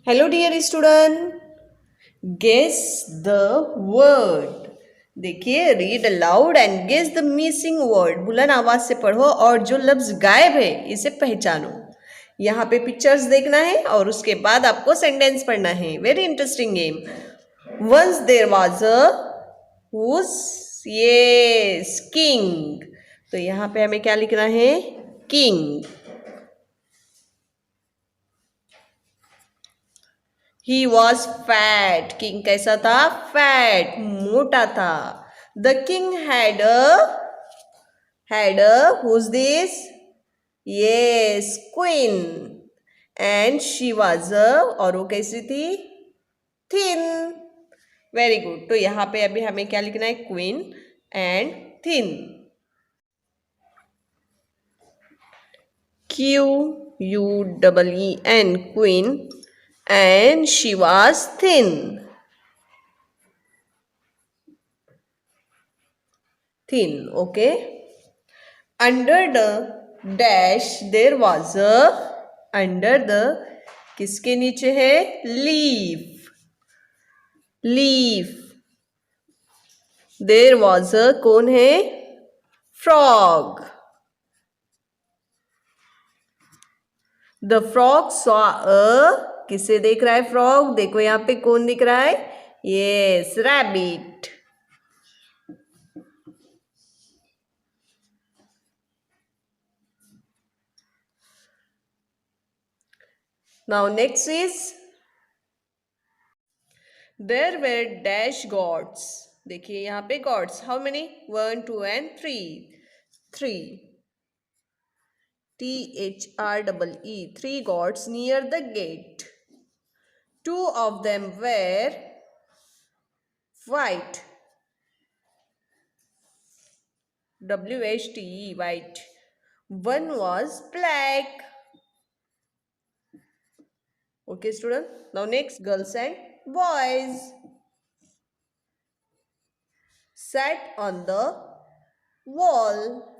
Hello, dear student. Guess the word. देखिए, read aloud and guess the missing word. बुलंद आवाज से पढ़ो और जो लफ्ज गायब है इसे पहचानो. यहाँ पे पिक्चर्स देखना है और उसके बाद आपको सेंटेंस पढ़ना है. Very interesting game. Once there was a who's, yes, king. तो यहाँ पे हमें क्या लिखना है? King. He was fat. King कैसा था? फैट, मोटा था. The king had a who's this? Yes, queen. And she was a, और वो कैसी थी? थिन. Very good. तो यहाँ पे अभी हमें क्या लिखना है? Queen and thin. QUEEN, queen. And she was thin. Thin, okay. Under the dash there was a, under the किसके नीचे है? Leaf. Leaf. There was a, कौन है? Frog. The frog saw a, किसे देख रहा है फ्रॉग? देखो यहाँ पे कौन दिख रहा है? Yes, rabbit. Now next is there were dash gods. देखिए यहाँ पे gods. How many? 1, 2 and 3. 3. THREE. 3 gods near the gate. 2 of them were white. WHTE, white. 1 was black. Okay, student. Now next, girls and boys sat on the wall.